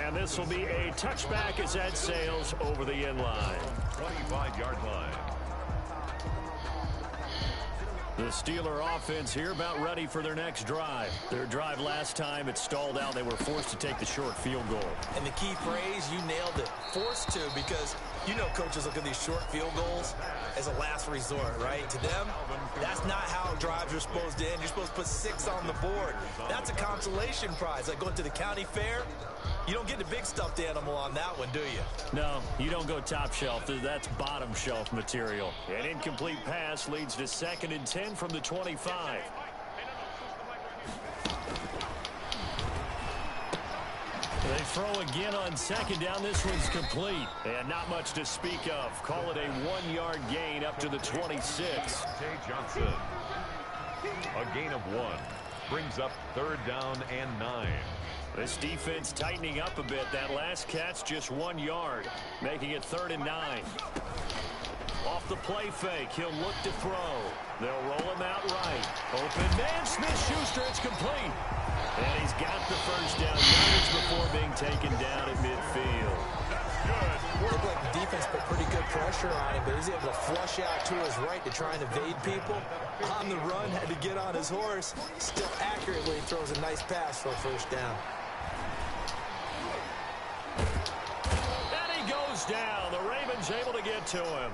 And this will be a touchback as that sails over the end line. 25-yard line. The Steeler offense here about ready for their next drive. Their drive last time, it stalled out. They were forced to take the short field goal. And the key phrase, you nailed it. Forced to, because you know coaches look at these short field goals as a last resort, right? To them, that's not how drives are supposed to end. You're supposed to put 6 on the board. That's a consolation prize. Like going to the county fair, you don't get the big stuffed animal on that one, do you? No, you don't go top shelf. That's bottom shelf material. An incomplete pass leads to 2nd and 10 from the 25. They throw again on 2nd down. This one's complete. And not much to speak of. Call it a 1-yard gain up to the 26. Johnson. A gain of 1. Brings up 3rd down and 9. This defense tightening up a bit. That last catch just 1 yard, making it 3rd and 9. Off the play fake, he'll look to throw. They'll roll him out right. Open man, Smith-Schuster, it's complete. And he's got the first down yards before being taken down at midfield. It looked like the defense put pretty good pressure on him, but he's able to flush out to his right to try and evade people. On the run, had to get on his horse. Still accurately throws a nice pass for a first down. Down. The Ravens able to get to him.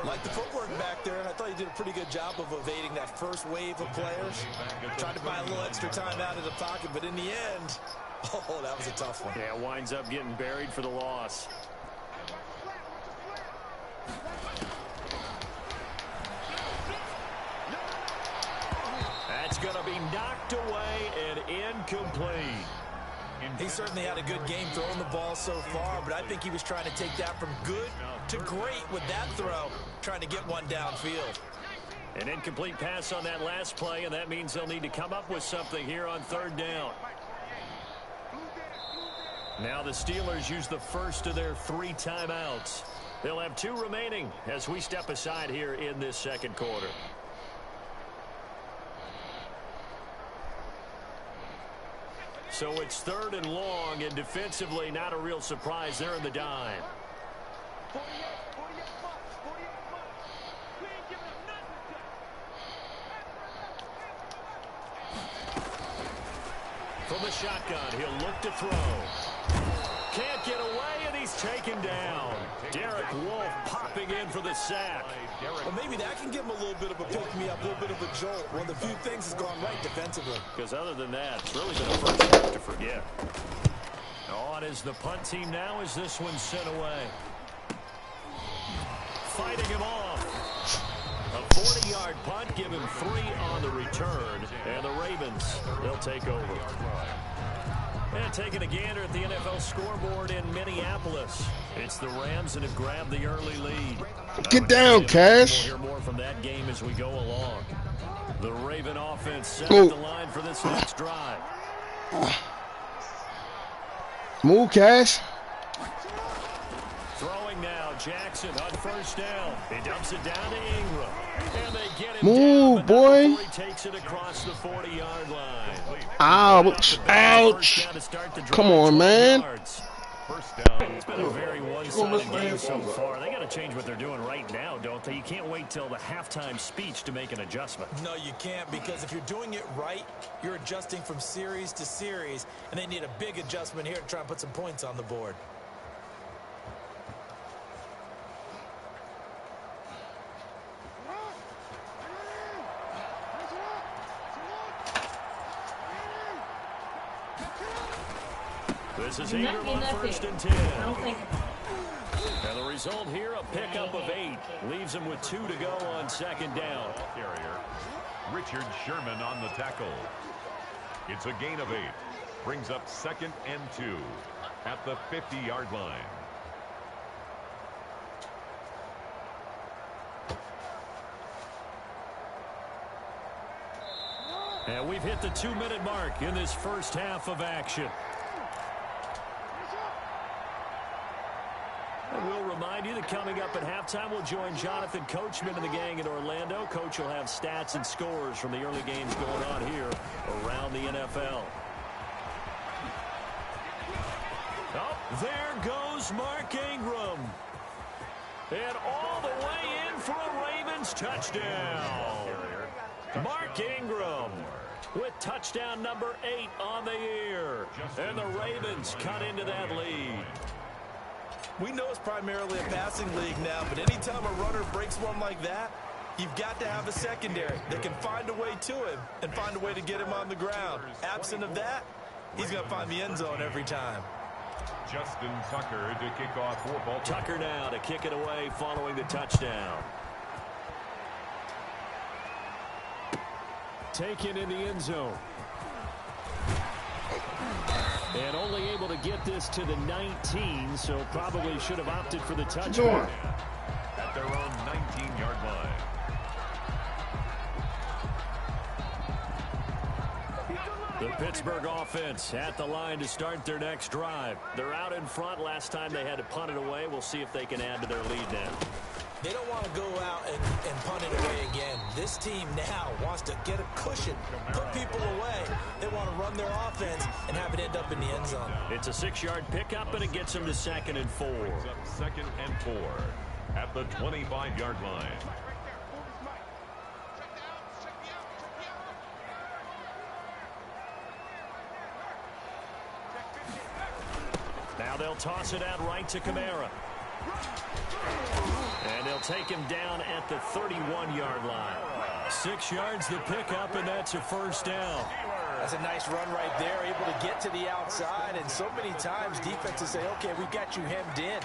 Like the footwork back there, and I thought he did a pretty good job of evading that first wave of players. Tried to buy a little extra time out of the pocket, but in the end, oh, that was a tough one. Yeah, winds up getting buried for the loss. That's going to be knocked away and incomplete. He certainly had a good game throwing the ball so far, but I think he was trying to take that from good to great with that throw, trying to get one downfield. An incomplete pass on that last play, and that means they'll need to come up with something here on 3rd down. Now the Steelers use the first of their 3 timeouts. They'll have 2 remaining as we step aside here in this 2nd quarter. So it's 3rd and long, and defensively not a real surprise there in the dime. From the shotgun, he'll look to throw. Can't get away, and he's taken down. Derek Wolfe popping in for the sack. Well, maybe that can give him a little bit of a pick-me-up, a little bit of a jolt. One of the few things has gone right defensively. Because other than that, it's really been a first half to forget. On is the punt team now as this one's sent away. Fighting him off. A 40-yard punt, give him 3 on the return. And the Ravens, they'll take over. And taking a gander at the NFL scoreboard in Minneapolis. It's the Rams that have grabbed the early lead. Get down, Cash. We'll hear more from that game as we go along. The Raven offense set up the line for this next drive. Move, Cash. Throwing now, Jackson on 1st down. He dumps it down to Ingram. And they get him move, down, boy. He takes it across the 40-yard line. Ouch. Ouch. Come on, man. First down. It's been a very one-sided game so far. They got to change what they're doing right now, don't they? You can't wait till the halftime speech to make an adjustment. No, you can't, because if you're doing it right, you're adjusting from series to series, and they need a big adjustment here to try and put some points on the board. This is Ingram on 1st and 10. And the result here, a pickup of 8. Leaves him with 2 to go on 2nd down. Carrier. Richard Sherman on the tackle. It's a gain of 8. Brings up 2nd and 2 at the 50-yard line. And we've hit the 2-minute mark in this first half of action. And we'll remind you that coming up at halftime, we'll join Jonathan Coachman and the gang in Orlando. Coach will have stats and scores from the early games going on here around the NFL. Oh, goes Mark Ingram. And all the way in for a Ravens touchdown. Mark Ingram with touchdown number 8 on the year. And the Ravens cut into that lead. We know it's primarily a passing league now, but anytime a runner breaks one like that, you've got to have a secondary that can find a way to him and find a way to get him on the ground. Absent of that, he's going to find the end zone every time. Justin Tucker to kick off for Baltimore. Tucker now to kick it away following the touchdown. Taken in the end zone. And only able to get this to the 19, so probably should have opted for the touchdown. At their own 19-yard line. The Pittsburgh offense at the line to start their next drive. They're out in front. Last time they had to punt it away. We'll see if they can add to their lead now. They don't want to go out and punt it away again. This team now wants to get a cushion, put people away. They want to run their offense and have it end up in the end zone. It's a 6-yard pickup, and it gets them to 2nd and 4. Second and 4 at the 25-yard line. Now they'll toss it out right to Kamara. And they'll take him down at the 31-yard line. 6 yards the pickup, and that's a first down. That's a nice run right there, able to get to the outside. And so many times defenses say, okay, we've got you hemmed in.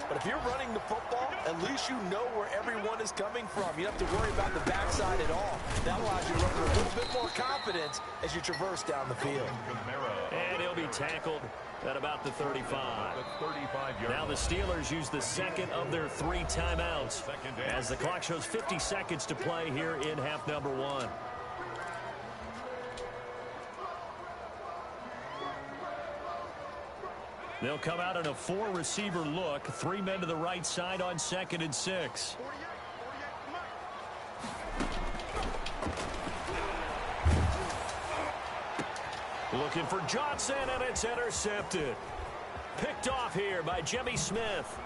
But if you're running the football, at least you know where everyone is coming from. You don't have to worry about the backside at all. That allows you to run with a little bit more confidence as you traverse down the field. And he'll be tackled at about the 35. Now the Steelers use the second of their 3 timeouts as the clock shows 50 seconds to play here in half number 1. They'll come out in a 4-receiver look. 3 men to the right side on 2nd and 6. Looking for Johnson, and it's intercepted. Picked off here by Jimmy Smith.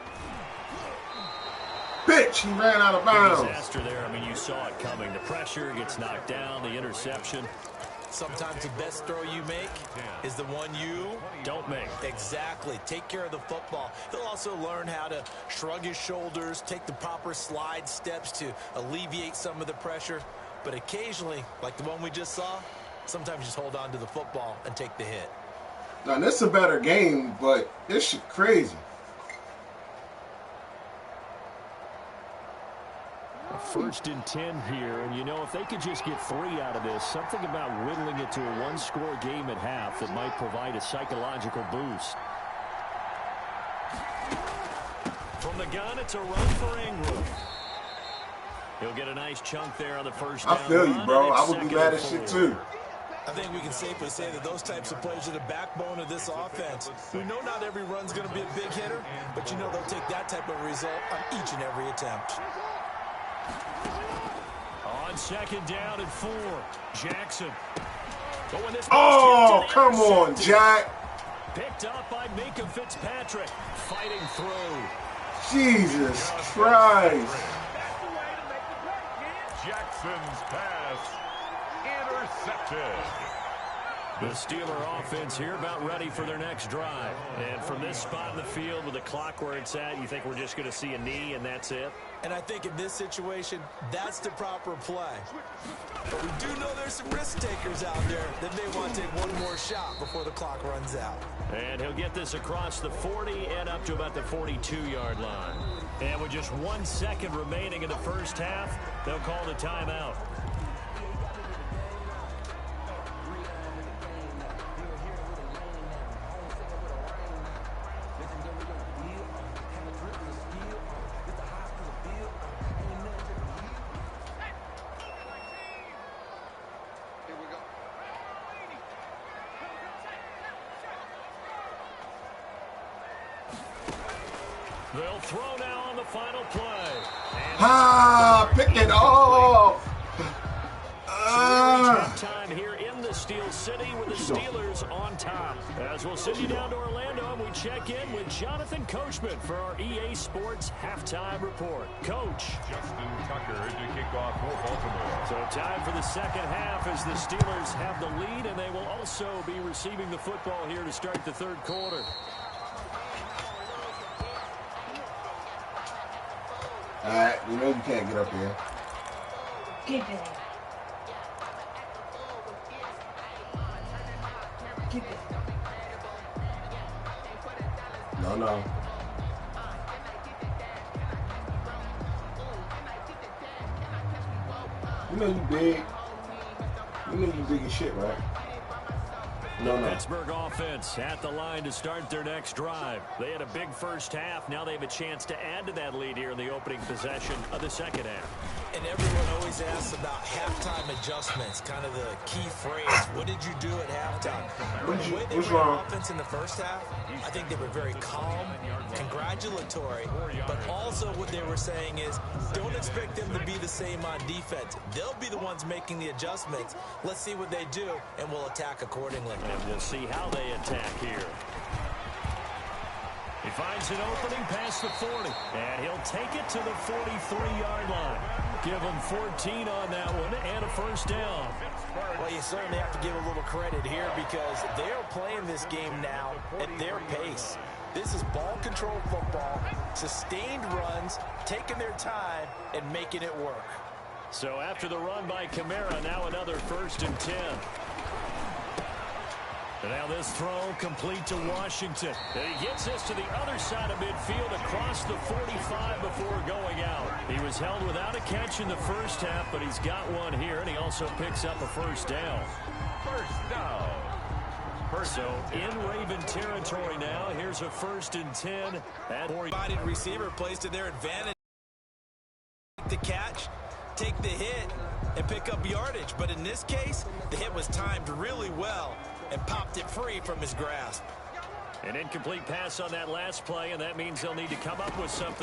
Bitch, he ran out of bounds. Disaster there. I mean, you saw it coming. The pressure gets knocked down, the interception. Sometimes the best throw you make is the one you don't make. Exactly. Take care of the football. He'll also learn how to shrug his shoulders, take the proper slide steps to alleviate some of the pressure. But occasionally, like the one we just saw, sometimes just hold on to the football and take the hit. Now, this is a better game, but this shit crazy. First and 10 here, and you know, if they could just get 3 out of this, something about whittling it to a 1-score game at half that might provide a psychological boost. From the gun, it's a run for Ingram. He'll get a nice chunk there on the first down. I feel you, bro. I would be mad at shit, too. I think we can safely say that those types of plays are the backbone of this offense. We know not every run's going to be a big hitter, but you know they'll take that type of result on each and every attempt. On 2nd down and 4, Jackson. Oh, come on, Jack. Picked up by Minka Fitzpatrick. Fighting through. Jesus Christ. Jackson's pass intercepted. The Steeler offense here about ready for their next drive. And from this spot in the field with the clock where it's at, you think we're just going to see a knee and that's it? And I think in this situation, that's the proper play. But we do know there's some risk takers out there that may want to take one more shot before the clock runs out. And he'll get this across the 40 and up to about the 42-yard line. And with just 1 second remaining in the first half, they'll call the timeout. They'll throw now on the final play. Pick it off. Time here in the Steel City with the Steelers on top. As we'll send you down to Orlando, and we check in with Jonathan Coachman for our EA Sports Halftime Report. Coach. Justin Tucker to kick off for Baltimore. So time for the second half as the Steelers have the lead, and they will also be receiving the football here to start the third quarter. All right, you know you can't get up here. Keep it. Keep it. No. You know you big. You know you big as shit, right? No. Pittsburgh offense at the line to start their next drive. They had a big first half. Now they have a chance to add to that lead here in the opening possession of the second half. And everyone always asks about halftime adjustments, kind of the key phrase. What did you do at halftime? The way they ran offense in the first half, I think they were very calm, congratulatory, but also what they were saying is don't expect them to be the same on defense. They'll be the ones making the adjustments. Let's see what they do, and we'll attack accordingly. And we'll see how they attack here. He finds an opening past the 40, and he'll take it to the 43-yard line. Give him 14 on that one and a first down. Well, you certainly have to give a little credit here because they're playing this game now at their pace. This is ball control football, sustained runs, taking their time, and making it work. So after the run by Kamara, now another 1st and 10. And now this throw complete to Washington. And he gets this to the other side of midfield across the 45 before going out. He was held without a catch in the first half, but he's got one here, and he also picks up a first down. First down. So in Raven territory now, here's a 1st and 10. Bodied receiver plays to their advantage. The catch, take the hit, and pick up yardage. But in this case, the hit was timed really well and popped it free from his grasp. An incomplete pass on that last play, and that means they'll need to come up with something.